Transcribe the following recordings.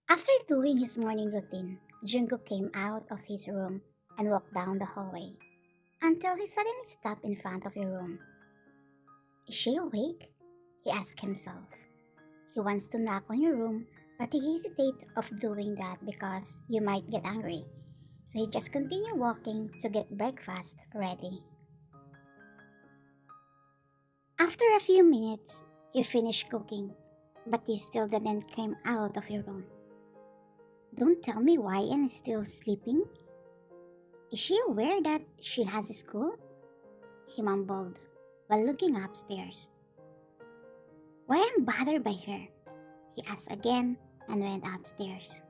After doing his morning routine, Jungkook came out of his room and walked down the hallway until he suddenly stopped in front of your room. Is she awake? He asked himself. He wants to knock on your room, but he hesitates of doing that because you might get angry. So he just continued walking to get breakfast ready. After a few minutes, you finished cooking, but you still didn't come out of your room. Don't tell me YN is still sleeping. Is she aware that she has school? He mumbled while looking upstairs. Why am bothered by her? He asked again and went upstairs.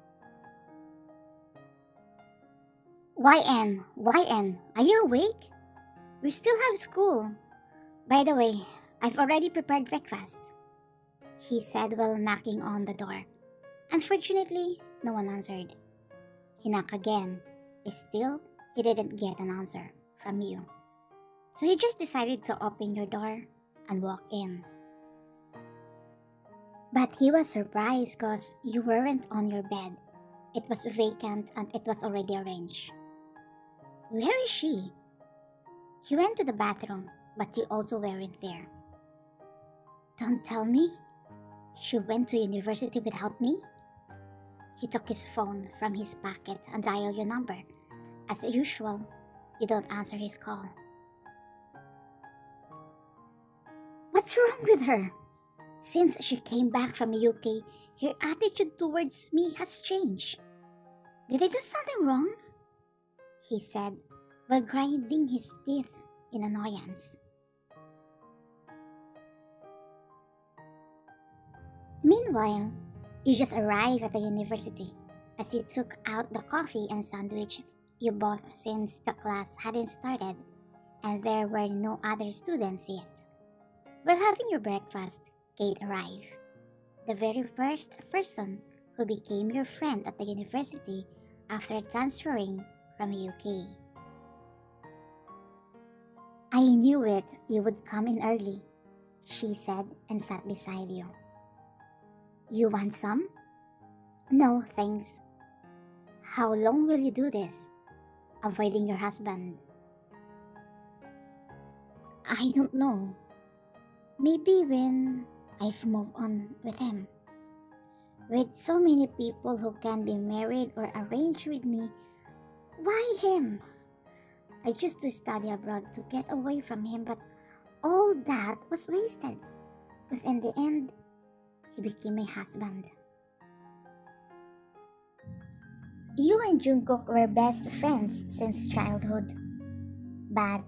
YN, are you awake? We still have school. By the way, I've already prepared breakfast, he said while knocking on the door. Unfortunately, no one answered. He knocked again. Still, he didn't get an answer from you. So he just decided to open your door and walk in. But he was surprised because you weren't on your bed. It was vacant and it was already arranged. Where is she? He went to the bathroom, but you also weren't there. Don't tell me. She went to university without me? He took his phone from his pocket and dialed your number. As usual, you don't answer his call. What's wrong with her? Since she came back from UK, her attitude towards me has changed. Did I do something wrong? He said while grinding his teeth in annoyance. Meanwhile, you just arrived at the university as you took out the coffee and sandwich you bought since the class hadn't started and there were no other students yet. While having your breakfast, Kate arrived, the very first person who became your friend at the university after transferring from UK. I knew it, you would come in early, she said and sat beside you. You want some? No, thanks. How long will you do this? Avoiding your husband? I don't know. Maybe when I've moved on with him. With so many people who can be married or arranged with me, why him? I chose to study abroad to get away from him, but all that was wasted. Because in the end, he became my husband. You and Jungkook were best friends since childhood. But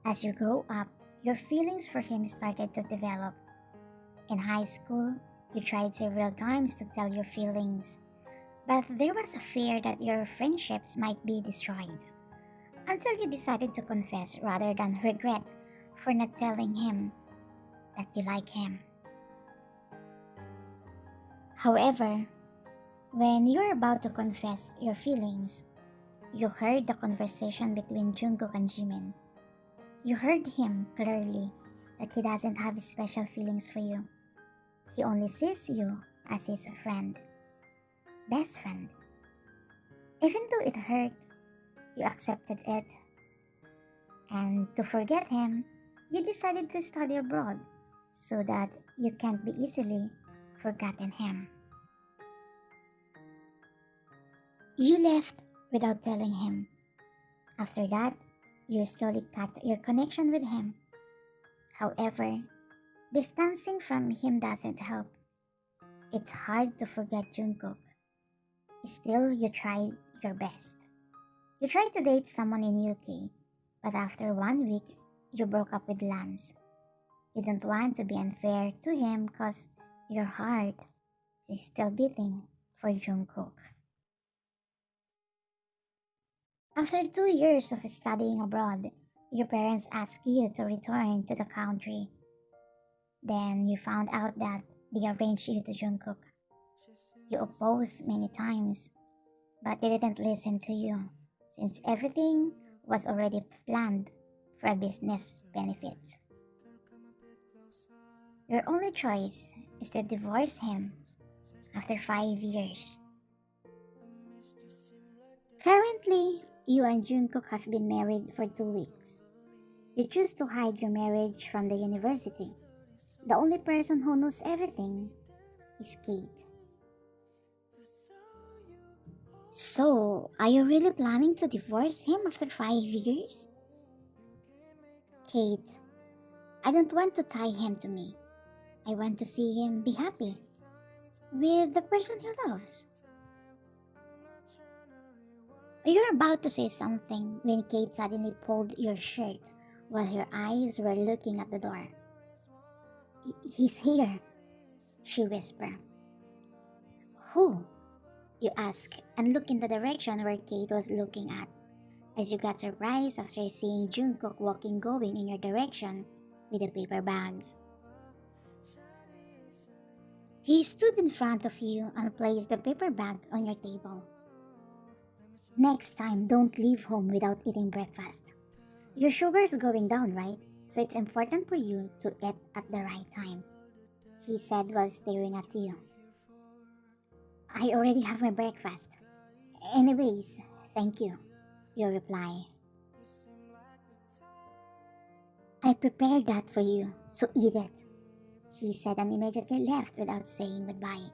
as you grow up, your feelings for him started to develop. In high school, you tried several times to tell your feelings, but there was a fear that your friendships might be destroyed. Until you decided to confess rather than regret for not telling him that you like him. However, when you were about to confess your feelings, you heard the conversation between Jungkook and Jimin. You heard him clearly that he doesn't have special feelings for you. He only sees you as his friend, best friend. Even though it hurt, you accepted it. And to forget him, you decided to study abroad so that you can't be easily forgotten him. You left without telling him. After that, you slowly cut your connection with him. However, distancing from him doesn't help. It's hard to forget Jungkook. Still, you tried your best. You tried to date someone in UK, but after 1 week, you broke up with Lance. You don't want to be unfair to him because your heart is still beating for Jungkook. After 2 years of studying abroad, your parents asked you to return to the country. Then you found out that they arranged you to Jungkook. You opposed many times, but they didn't listen to you since everything was already planned for business benefits. Your only choice is to divorce him after 5 years. Currently, you and Jungkook have been married for 2 weeks. You choose to hide your marriage from the university. The only person who knows everything is Kate. So, are you really planning to divorce him after 5 years? Kate, I don't want to tie him to me. I want to see him be happy with the person he loves. You're about to say something when Kate suddenly pulled your shirt while her eyes were looking at the door. He's here, she whispered. Who? You ask and look in the direction where Kate was looking at, as you got surprised after seeing Jungkook walking going in your direction with a paper bag. He stood in front of you and placed the paper bag on your table. Next time, don't leave home without eating breakfast. Your sugar's going down, right? So it's important for you to eat at the right time, he said while staring at you. I already have my breakfast. Anyways, thank you, you reply. I prepared that for you, so eat it, he said and immediately left without saying goodbye.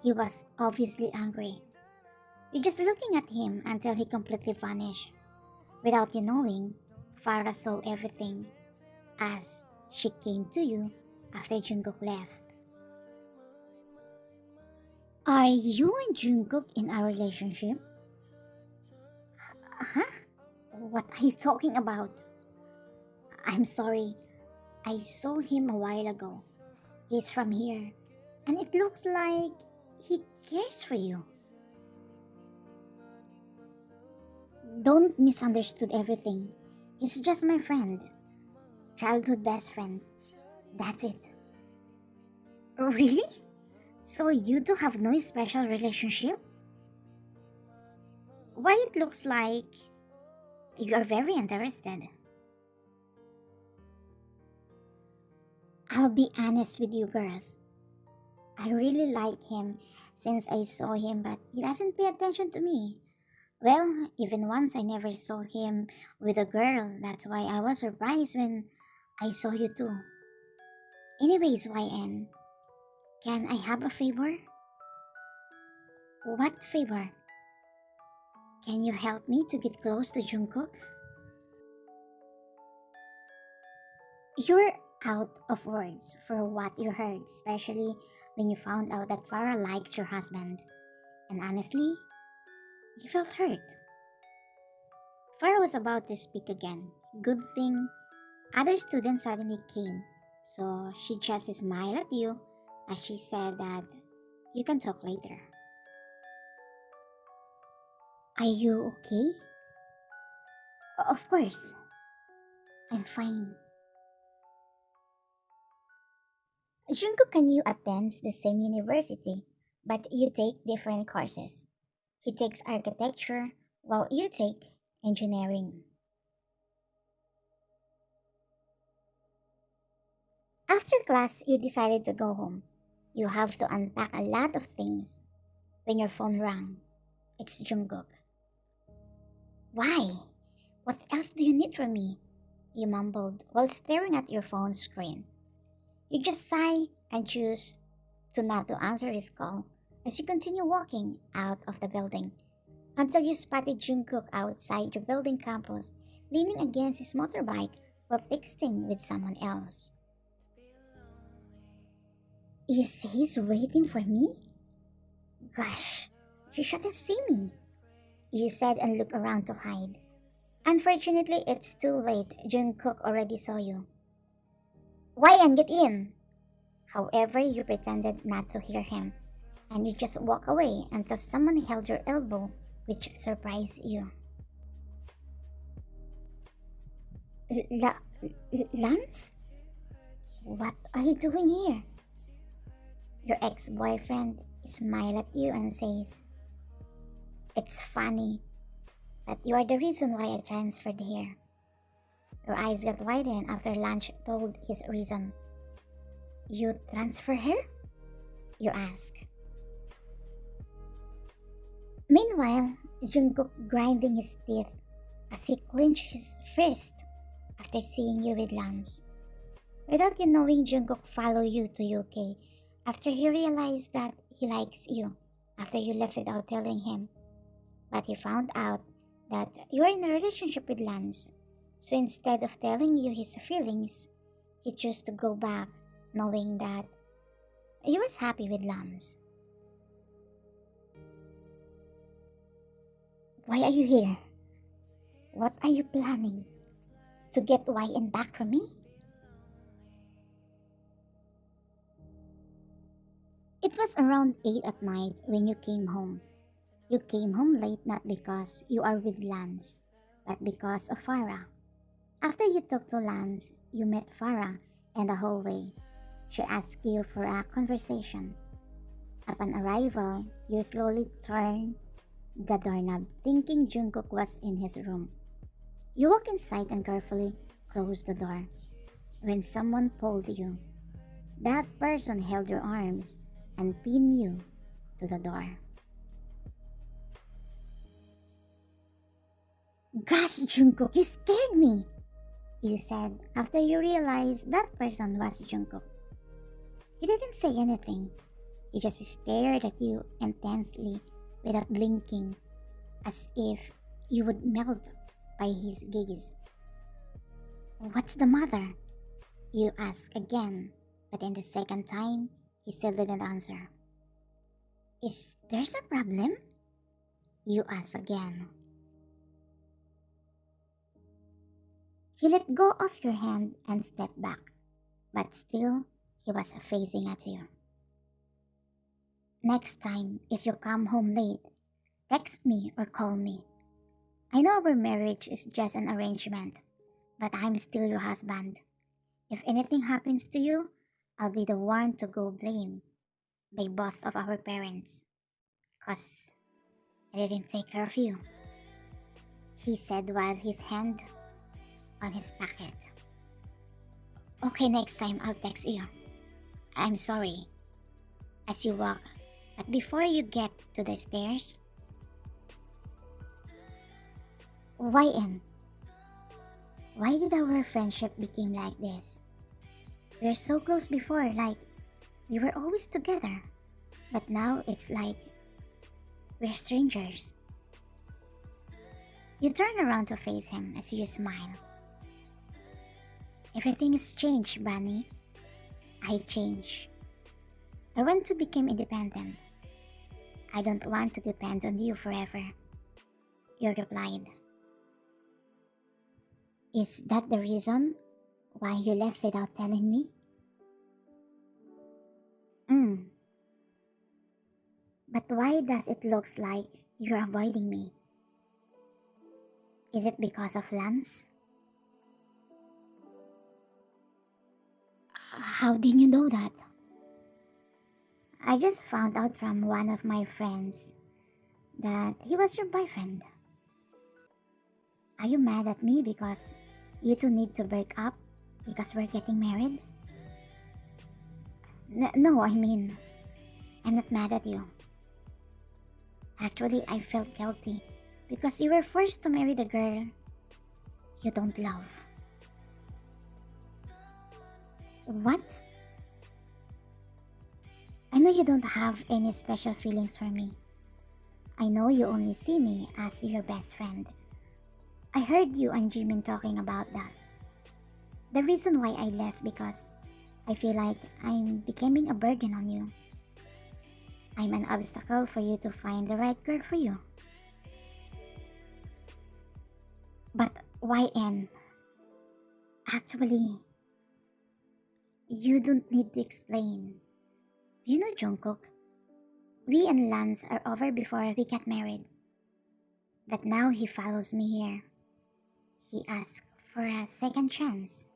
He was obviously angry. You're just looking at him until he completely vanished. Without you knowing, Farah saw everything as she came to you after Jungkook left. Are you and Jungkook in a relationship? Huh? What are you talking about? I'm sorry. I saw him a while ago. He's from here, and it looks like he cares for you. Don't misunderstood everything. He's just my friend. Childhood best friend. That's it. Really? So you two have no special relationship? Why it looks like you are very interested. I'll be honest with you girls. I really like him since I saw him, but he doesn't pay attention to me. Well, even once I never saw him with a girl. That's why I was surprised when I saw you too. Anyways, YN, can I have a favor? What favor? Can you help me to get close to Jungkook? You're out of words for what you heard, especially when you found out that Farah likes your husband. And honestly, you felt hurt. Farah was about to speak again. Good thing other students suddenly came, so she just smiled at you as she said that you can talk later. Are you okay? Of course, I'm fine. Jungkook and you attends the same university, but you take different courses. He takes architecture while you take engineering. After class, you decided to go home. You have to unpack a lot of things. When your phone rang, it's Jungkook. Why? What else do you need from me? You mumbled while staring at your phone screen. You just sigh and choose to not to answer his call as you continue walking out of the building until you spotted Jungkook outside your building campus leaning against his motorbike while texting with someone else. Is he waiting for me? Gosh, she shouldn't see me, you said and looked around to hide. Unfortunately, it's too late. Jungkook already saw you. Why and get in? However, you pretended not to hear him, and you just walk away until someone held your elbow, which surprised you. La- Lance? What are you doing here? Your ex-boyfriend smiles at you and says, It's funny, but you are the reason why I transferred here. Your eyes got widened after Lunch told his reason. You transfer her? You ask. Meanwhile, Jungkook grinding his teeth as he clenched his fist after seeing you with Lance. Without you knowing, Jungkook followed you to UK after he realized that he likes you after you left without telling him. But he found out that you are in a relationship with Lance. So instead of telling you his feelings, he chose to go back knowing that he was happy with Lance. Why are you here? What are you planning? To get YN back from me? It was around 8 at night when you came home. You came home late not because you are with Lance, but because of Farah. After you talked to Lance, you met Farah in the hallway. She asked you for a conversation. Upon arrival, you slowly turned the doorknob thinking Jungkook was in his room. You walked inside and carefully closed the door. When someone pulled you, that person held your arms and pinned you to the door. Gosh, Jungkook, you scared me, you said after you realized that person was Jungkook. He didn't say anything. He just stared at you intensely without blinking, as if you would melt by his gaze. What's the matter? You asked again, but in the second time, he still didn't answer. Is there a problem? You asked again. He let go of your hand and stepped back, but still, he was facing at you. Next time, if you come home late, text me or call me. I know our marriage is just an arrangement, but I'm still your husband. If anything happens to you, I'll be the one to go blame by both of our parents. 'Cause I didn't take care of you, he said while his hand on his pocket. Okay, next time I'll text you. I'm sorry. As you walk, but before you get to the stairs, YN, why did our friendship become like this? We were so close before, like we were always together. But now it's like we're strangers. You turn around to face him as you smile. Everything has changed, Bunny. I changed. I want to become independent. I don't want to depend on you forever. You replied. Is that the reason why you left without telling me? But why does it look like you're avoiding me? Is it because of Lance? How did you know that? I just found out from one of my friends that he was your boyfriend. Are you mad at me because you two need to break up because we're getting married? No, I mean, I'm not mad at you. Actually, I felt guilty because you were forced to marry the girl you don't love. What? I know you don't have any special feelings for me. I know you only see me as your best friend. I heard you and Jimin talking about that. The reason why I left because I feel like I'm becoming a burden on you. I'm an obstacle for you to find the right girl for you. But YN, actually, you don't need to explain. You know, Jungkook, we and Lance are over before we get married. But now he follows me here. He asked for a second chance.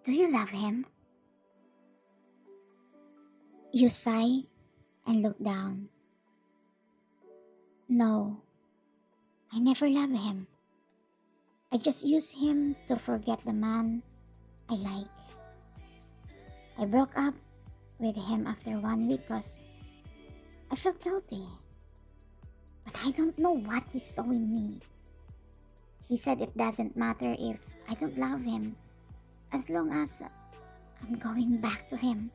Do you love him? You sigh and look down. No, I never loved him. I just use him to forget the man I like. I broke up with him after 1 week because I felt guilty, but I don't know what he saw in me. He said it doesn't matter if I don't love him, as long as I'm going back to him.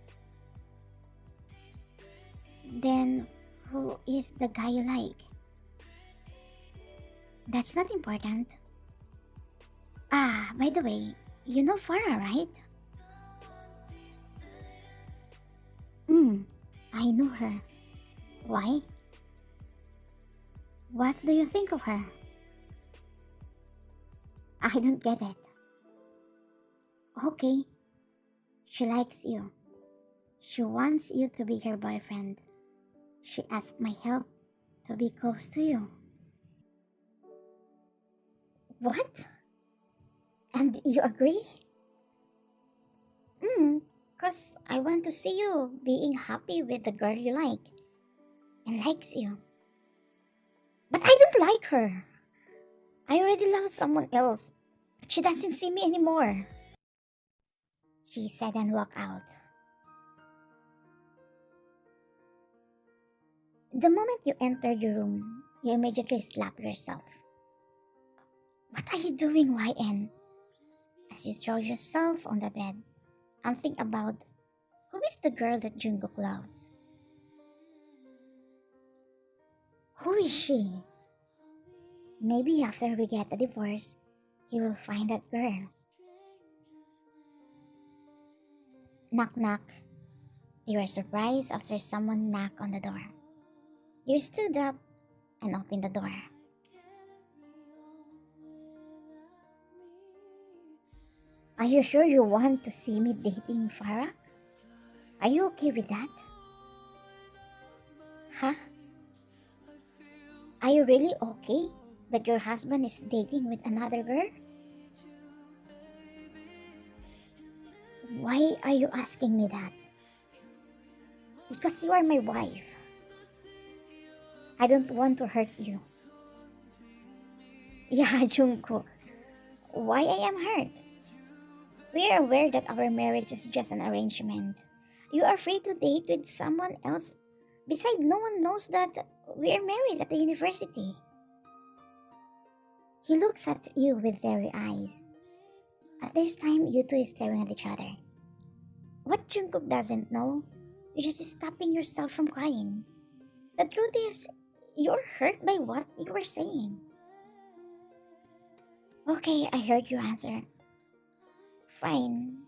Then, who is the guy you like? That's not important. Ah, by the way, you know Farah, right? I know her. Why? What do you think of her? I don't get it. Okay, she likes you. She wants you to be her boyfriend. She asked my help to be close to you. What? And you agree? Cause I want to see you being happy with the girl you like and likes you. But I don't like her. I already love someone else, but she doesn't see me anymore. She said and walked out. The moment you entered your room, you immediately slapped yourself. What are you doing, YN? As you throw yourself on the bed and think about who is the girl that Jungkook loves? Who is she? Maybe after we get a divorce, he will find that girl. Knock knock. You were surprised after someone knocked on the door. You stood up and opened the door. Are you sure you want to see me dating Farah? Are you okay with that? Huh? Are you really okay that your husband is dating with another girl? Why are you asking me that? Because you are my wife. I don't want to hurt you. Yeah, Jungkook. Why I am hurt? We are aware that our marriage is just an arrangement. You are free to date with someone else. Besides, no one knows that we are married at the university. He looks at you with teary eyes. At this time, you two is staring at each other. What Jungkook doesn't know, you're just stopping yourself from crying. The truth is, you're hurt by what you were saying. Okay, I heard your answer. Fine.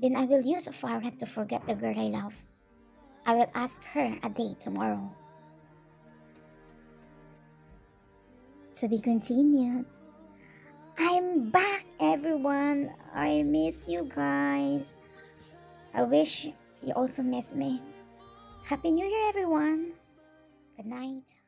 Then I will use Farah to forget the girl I love. I will ask her a date tomorrow. To be continued. I'm back, everyone. I miss you guys. I wish you also miss me. Happy New Year, everyone. Good night.